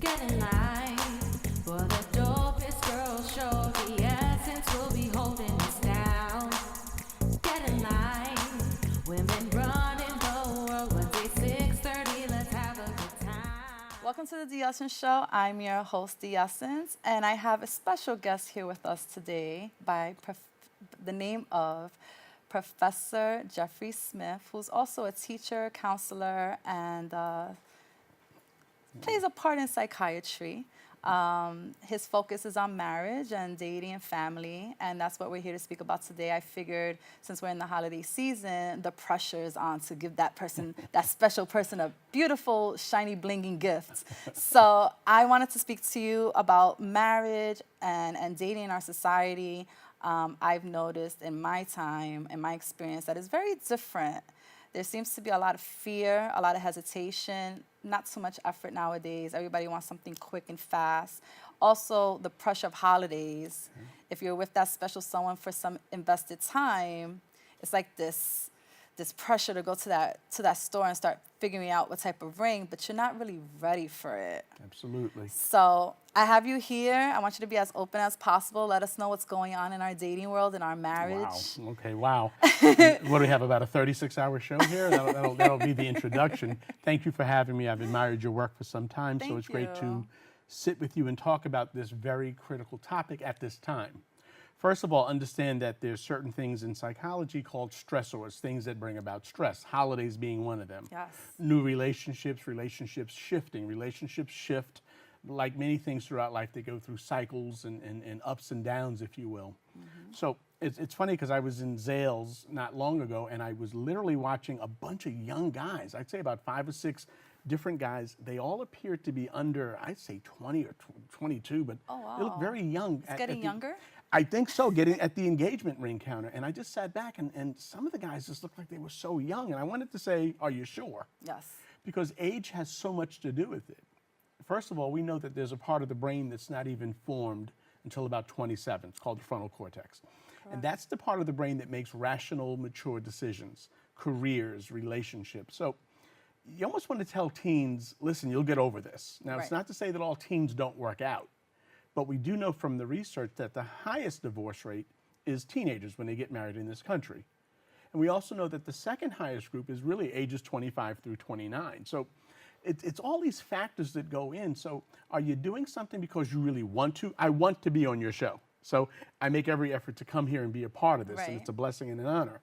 Get in line for the dopest girl show. The essence will be holding us down. Get in line, women running the world. Wednesday 6:30, let's have a good time. Welcome to the D. Essence Show. I'm your host, D. Essence, and I have a special guest here with us today by the name of Professor Jeffrey Smith, who's also a teacher, counselor, and plays a part in psychiatry. His focus is on marriage and dating and family, and that's what we're here to speak about today. I figured since we're in the holiday season, the pressure is on to give that person, that special person, a beautiful, shiny, blinging gift. So I wanted to speak to you about marriage and dating in our society. I've noticed in my time, in my experience, that it's very different. There seems to be a lot of fear, a lot of hesitation, not so much effort nowadays. Everybody wants something quick and fast. Also, the pressure of holidays. If you're with that special someone for some invested time, it's like this pressure to go to that store and start figuring out what type of ring, but you're not really ready for it. Absolutely. So I have you here. I want you to be as open as possible. Let us know what's going on in our dating world, in our marriage. Wow. Okay, wow. What do we have, about a 36-hour show here? That'll be the introduction. Thank you for having me. I've admired your work for some time, so it's great to sit with you and talk about this very critical topic at this time. First of all, understand that there's certain things in psychology called stressors, things that bring about stress, holidays being one of them. Yes. New relationships shifting, relationships shift. Like many things throughout life, they go through cycles and ups and downs, if you will. So it's funny because I was in Zales not long ago, and I was literally watching a bunch of young guys. I'd say about 5 or 6 different guys. They all appeared to be under, I'd say 20 or 22, but they look very young. It's getting younger? I think so, getting at the engagement ring counter. And I just sat back, and some of the guys just looked like they were so young. And I wanted to say, are you sure? Yes. Because age has so much to do with it. First of all, we know that there's a part of the brain that's not even formed until about 27. It's called the frontal cortex. And that's the part of the brain that makes rational, mature decisions, careers, relationships. So you almost want to tell teens, listen, you'll get over this. Now, it's not to say that all teens don't work out, but we do know from the research that the highest divorce rate is teenagers when they get married in this country. And we also know that the second highest group is really ages 25 through 29. So it's all these factors that go in. So are you doing something because you really want to? I want to be on your show, so I make every effort to come here and be a part of this, and it's a blessing and an honor.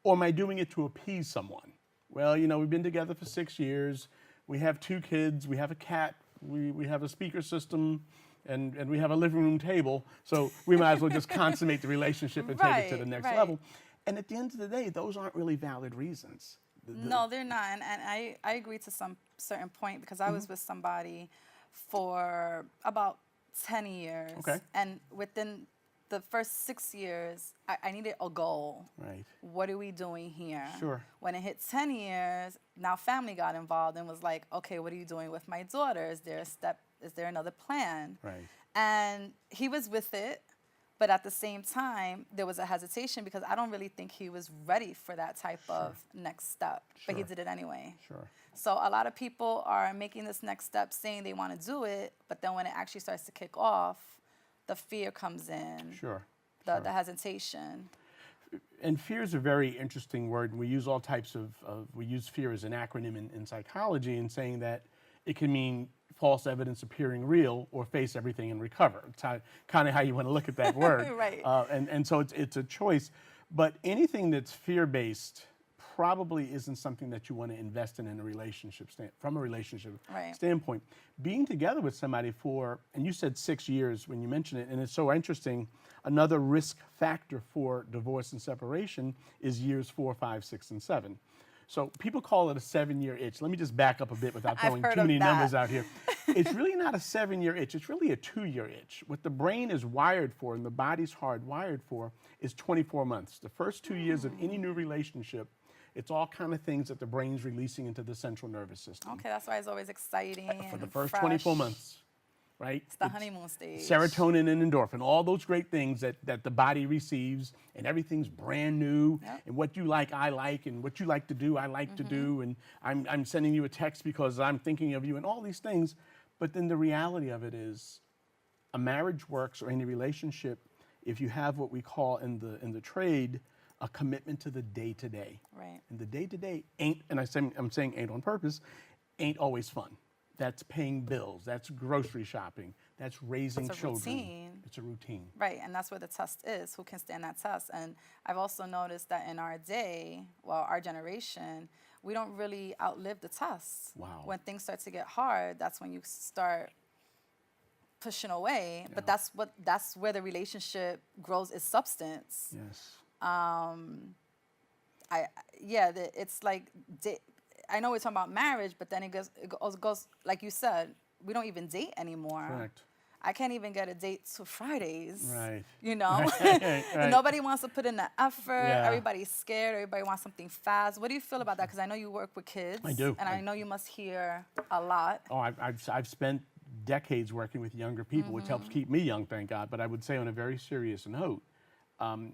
Or am I doing it to appease someone? Well, you know, we've been together for 6 years. We have 2 kids. We have a cat. We have a speaker system. And we have a living room table, so we might as well just consummate the relationship and take it to the next level. And at the end of the day, those aren't really valid reasons. No, they're not. And I agree to some certain point, because I was with somebody for about 10 years. Okay. And within the first 6 years, I needed a goal. Right. What are we doing here? Sure. When it hit 10 years, now family got involved and was like, okay, what are you doing with my daughter? Is there another plan? Right. And he was with it, but at the same time, there was a hesitation because I don't really think he was ready for that type of next step, but he did it anyway. Sure. So a lot of people are making this next step saying they want to do it, but then when it actually starts to kick off, the fear comes in. Sure. The hesitation. And fear is a very interesting word. We use all types we use fear as an acronym in psychology, and saying that it can mean false evidence appearing real or face everything and recover. It's kind of how you want to look at that word. Right. And so it's a choice. But anything that's fear-based probably isn't something that you want to invest in a relationship, from a relationship standpoint. Being together with somebody for, and you said 6 years when you mentioned it, and it's so interesting, another risk factor for divorce and separation is years 4, 5, 6, and 7. So people call it a 7-year itch. Let me just back up a bit without throwing too many numbers out here. It's really not a 7-year itch. It's really a 2-year itch. What the brain is wired for and the body's hardwired for is 24 months. The first 2 years of any new relationship, it's all kind of things that the brain's releasing into the central nervous system. Okay, that's why it's always exciting. For the first 24 months. Right? It's the honeymoon stage. Serotonin and endorphin, all those great things that the body receives, and everything's brand new. Yep. And what you like, I like, and what you like to do, I like to do. And I'm sending you a text because I'm thinking of you, and all these things. But then the reality of it is, a marriage works, or any relationship, if you have what we call in the trade a commitment to the day to day. Right. And the day to day ain't, and I'm saying ain't on purpose, ain't always fun. That's paying bills. That's grocery shopping. That's raising It's a children. routine. It's a routine. Right, and that's where the test is. Who can stand that test? And I've also noticed that in our day, well, our generation, we don't really outlive the tests. Wow. When things start to get hard, that's when you start pushing away. Yeah. But that's where the relationship grows its substance. Yes. It's like I know we're talking about marriage, but then it goes like you said, we don't even date anymore. Correct. I can't even get a date to Fridays. Right. You know, Right. Nobody wants to put in the effort. Yeah. Everybody's scared. Everybody wants something fast. What do you feel about that? Because I know you work with kids. I do. And I know you must hear a lot. Oh, I've spent decades working with younger people, which helps keep me young, thank God. But I would say, on a very serious note,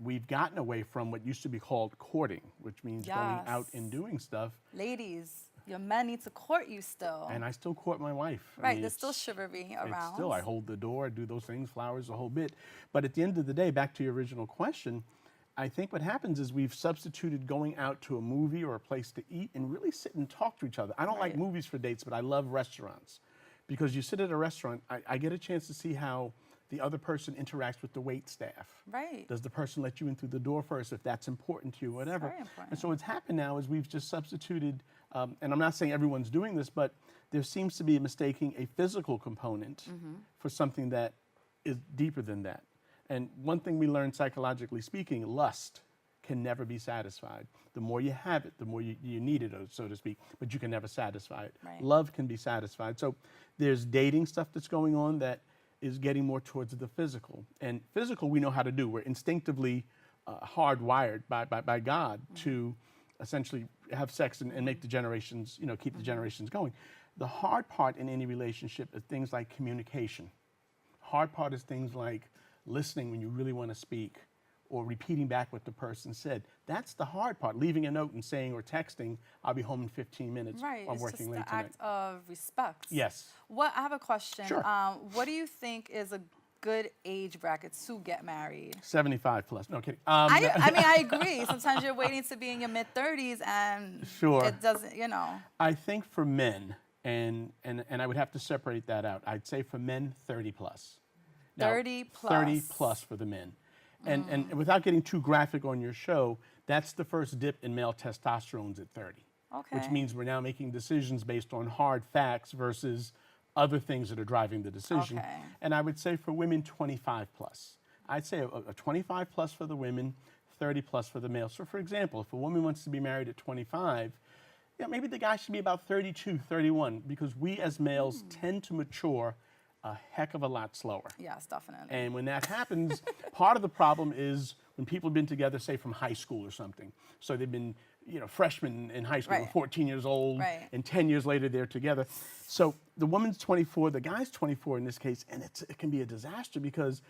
we've gotten away from what used to be called courting, which means going out Yes. and doing stuff. Ladies, your men need to court you still. And I still court my wife. I Right, mean, there's still it's- chivalry It's around. still, I hold the door, I do those things, flowers, the whole bit. But at the end of the day, back to your original question, I think what happens is we've substituted going out to a movie or a place to eat and really sit and talk to each other. I don't like Right. movies for dates, but I love restaurants. Because you sit at a restaurant, I get a chance to see how the other person interacts with the wait staff. Right. Does the person let you in through the door first if that's important to you, whatever? very important. And so what's happened now is we've just substituted, and I'm not saying everyone's doing this, but there seems to be mistaking a physical component for something that is deeper than that. And one thing we learned psychologically speaking, lust can never be satisfied. The more you have it, the more you need it, so to speak, but you can never satisfy it. Right. Love can be satisfied. So there's dating stuff that's going on that is getting more towards the physical. And physical, we know how to do. We're instinctively hardwired by God to essentially have sex and make the generations, keep the generations going. The hard part in any relationship is things like communication. Hard part is things like listening when you really want to speak, or repeating back what the person said. That's the hard part. Leaving a note and saying or texting, "I'll be home in 15 minutes." Right, I'm it's working just late the tonight. act of respect. Yes. I have a question. Sure. What do you think is a good age bracket to get married? 75 plus. No kidding. I mean, I agree. Sometimes you're waiting to be in your mid-30s and Sure. it doesn't, I think for men, and I would have to separate that out. I'd say for men, 30 plus. Now, 30 plus. 30 plus for the men. And without getting too graphic on your show, that's the first dip in male testosterones at 30. Which Okay. means we're now making decisions based on hard facts versus other things that are driving the decision. Okay. And I would say for women, 25 plus. I'd say a 25 plus for the women, 30 plus for the males. So for example, if a woman wants to be married at 25, maybe the guy should be about 32, 31, because we as males tend to mature a heck of a lot slower. Yes, definitely. And when that happens, part of the problem is when people have been together, say from high school or something. So they've been, freshmen in high school, Right. 14 years old, Right. and 10 years later they're together. So the woman's 24, the guy's 24 in this case, and it can be a disaster because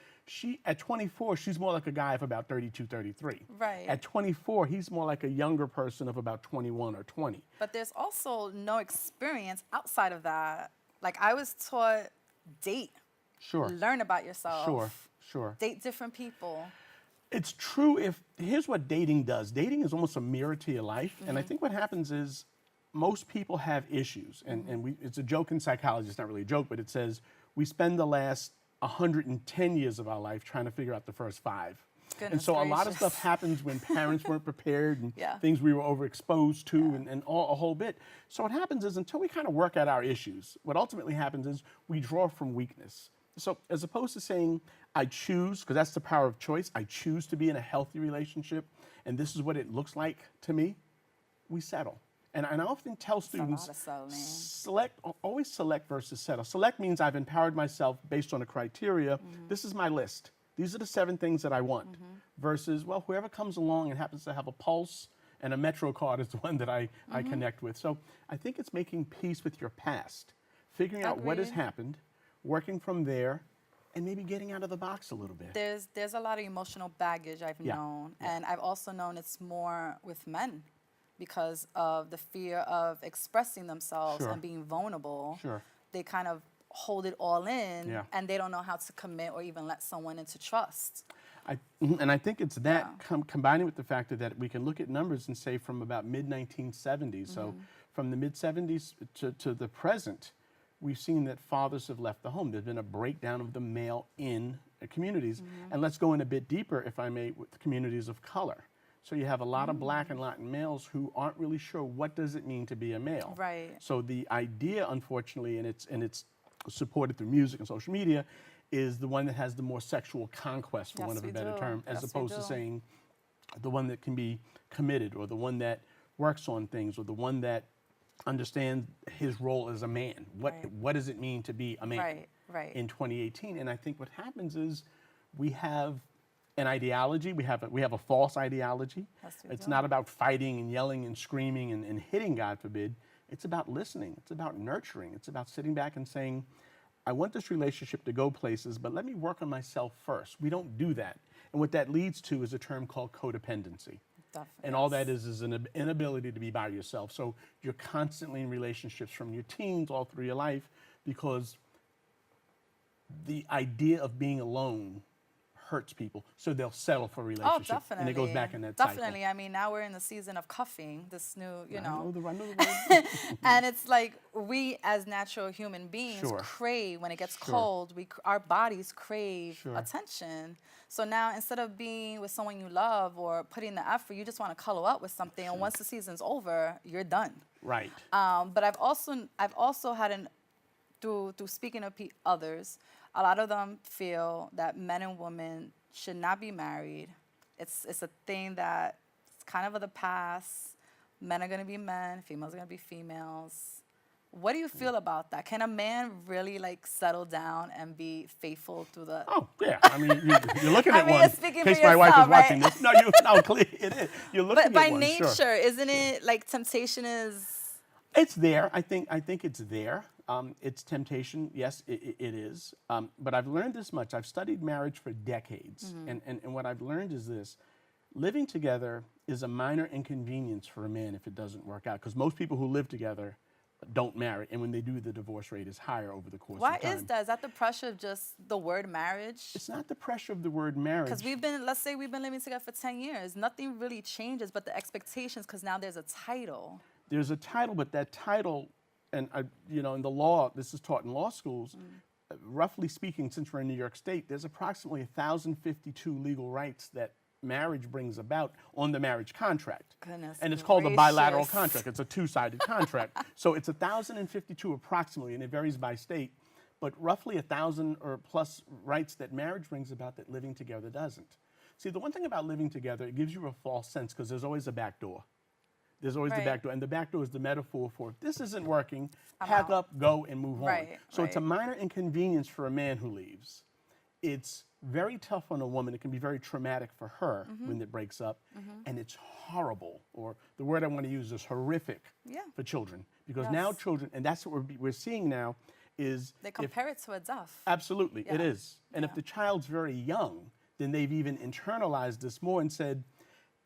at 24, she's more like a guy of about 32, 33. Right. At 24, he's more like a younger person of about 21 or 20. But there's also no experience outside of that. Like I was taught date, Sure. learn about yourself. Sure. Date different people. It's true here's what dating does. Dating is almost a mirror to your life. And I think what happens is most people have issues. And it's a joke in psychology, it's not really a joke, but it says we spend the last 110 years of our life trying to figure out the first 5. And Goodness so a lot of gracious. stuff happens when parents weren't prepared and Yeah. things we were overexposed to and a whole bit. So what happens is until we kind of work out our issues, what ultimately happens is we draw from weakness. So as opposed to saying, I choose, because that's the power of choice, I choose to be in a healthy relationship and this is what it looks like to me, we settle. And I often tell students, lot of settling. always select versus settle. Select means I've empowered myself based on a criteria. This is my list. These are the 7 things that I want. Versus, well, whoever comes along and happens to have a pulse and a Metro card is the one that I connect with. So I think it's making peace with your past, figuring out what has Agreed. happened, working from there, and maybe getting out of the box a little bit. There's a lot of emotional baggage I've Yeah. known, and I've also known it's more with men because of the fear of expressing themselves Sure. and being vulnerable. Sure. They kind of hold it all in, Yeah. and they don't know how to commit or even let someone into trust. And I think it's that combining with the fact that we can look at numbers and say from about mid-1970s, so from the mid-70s to the present, we've seen that fathers have left the home. There's been a breakdown of the male in communities. And let's go in a bit deeper, if I may, with communities of color. So you have a lot of Black and Latin males who aren't really sure what does it mean to be a male. Right. So the idea, unfortunately, and it's supported through music and social media, is the one that has the more sexual conquest, for Yes, want of a we better do. term, as Yes, we opposed to do. saying the one that can be committed, or the one that works on things, or the one that understands his role as a man. Right. What does it mean to be a man Right, right. in 2018? And I think what happens is we have an ideology, we have a false ideology. Yes, we It's do. not about fighting and yelling and screaming and hitting, God forbid. It's about listening. It's about nurturing. It's about sitting back and saying, I want this relationship to go places, but let me work on myself first. We don't do that. And what that leads to is a term called codependency. Definitely. And all that is an inability to be by yourself. So you're constantly in relationships from your teens all through your life, because the idea of being alone hurts people. So they'll settle for a Oh, relationship. definitely. And it goes back in that Definitely. cycle. I mean, now we're in the season of cuffing, this new, I know the word. and it's like we as natural human beings Sure. crave, when it gets Sure. cold, our bodies crave Sure. attention. So now, instead of being with someone you love or putting the effort, you just want to cuddle up with something, and once the season's over, you're done. Right. But I've also had through speaking to others, a lot of them feel that men and women should not be married. It's a thing that's kind of the past. Men are going to be men, females are going to be females. What do you feel about that? Can a man really like settle down and be faithful through the? Oh, yeah. I mean, you're looking I at mean, one. you're speaking In case for my wife is yourself, watching right? this. No, clear, it is. You're looking But by at one, nature, sure. isn't it like temptation is? It's there. I think it's there. It's temptation. Yes, it is. But I've learned this much. I've studied marriage for decades. And what I've learned is this. Living together is a minor inconvenience for a man if it doesn't work out. Because most people who live together don't marry. And when they do, the divorce rate is higher over the course Why of time. is that? Is that the pressure of just the word marriage? It's not the pressure of the word marriage. Because let's say we've been living together for 10 years. Nothing really changes but the expectations, because now there's a title. There's a title, but that title, and in the law, this is taught in law schools, roughly speaking, since we're in New York State, there's approximately 1,052 legal rights that marriage brings about on the marriage contract. Goodness And it's called a bilateral gracious. contract. It's a two-sided contract. So it's 1,052 approximately, and it varies by state, but roughly 1,000 or plus rights that marriage brings about that living together doesn't. See, the one thing about living together, it gives you a false sense, because there's always a back door. There's always the Right. back door, and the back door is the metaphor for if this isn't working, I'm pack out. up, go, and move on. Right, So it's a right. minor inconvenience for a man who leaves. It's very tough on a woman. It can be very traumatic for her when it breaks up, and it's horrible, or the word I want to use is horrific Yeah. for children, because now Yes. children, and that's what we're seeing now, is They if- compare it to a death. Absolutely, it Yeah. is. And if the child's very young, then they've even internalized this more and said,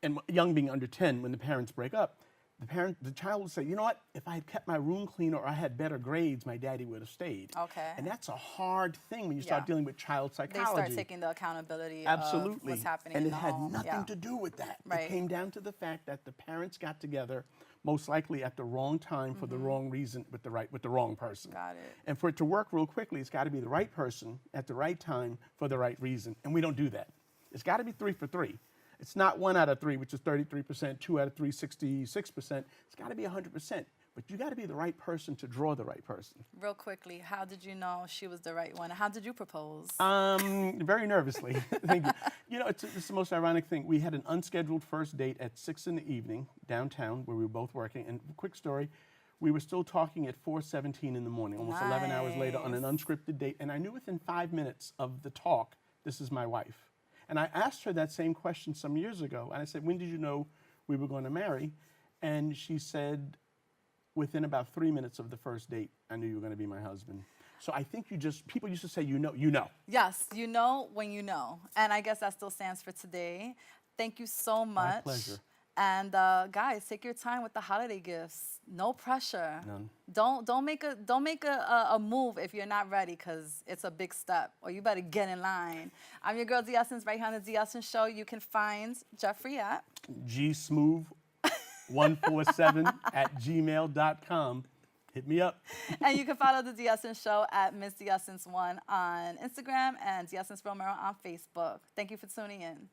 and young being under 10, when the parents break up, the child will say, you know what, if I had kept my room clean or I had better grades, my daddy would have stayed. Okay. And that's a hard thing when you start Yeah. dealing with child They psychology. start taking the accountability Absolutely. of what's happening and in it the had home. nothing Yeah. to do with that. Right. It came down to the fact that the parents got together, most likely at the wrong time for the wrong reason with the wrong person. Got it. And for it to work real quickly, it's got to be the right person at the right time for the right reason. And we don't do that. It's got to be 3 for 3. It's not 1 out of 3, which is 33%, 2 out of 3, 66%. It's got to be 100%. But you got to be the right person to draw the right person. Real quickly, how did you know she was the right one? How did you propose? Very nervously. Thank you. It's the most ironic thing. We had an unscheduled first date at 6 in the evening downtown where we were both working. And quick story, we were still talking at 4:17 in the morning, almost 11 hours later on an unscripted date. And I knew within 5 minutes of the talk, this is my wife. And I asked her that same question some years ago. And I said, when did you know we were going to marry? And she said, within about 3 minutes of the first date, I knew you were going to be my husband. So I think people used to say, you know. Yes, you know when you know. And I guess that still stands for today. Thank you so much. pleasure. And guys, take your time with the holiday gifts. No pressure. None. Don't make a move if you're not ready, because it's a big step. Or you better get in line. I'm your girl D Essence, right here on the D Essence Show. You can find Jeffrey at gsmooth147@gmail.com. Hit me up. and you can follow the D Essence Show at Miss D Essence 1 on Instagram and D Essence Romero on Facebook. Thank you for tuning in.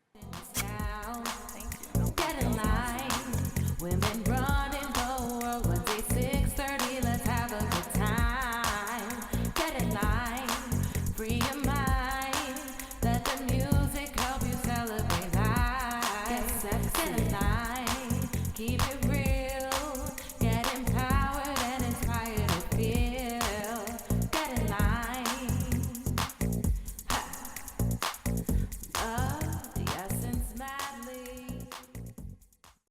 Down. Thank you. Get in line. Women running.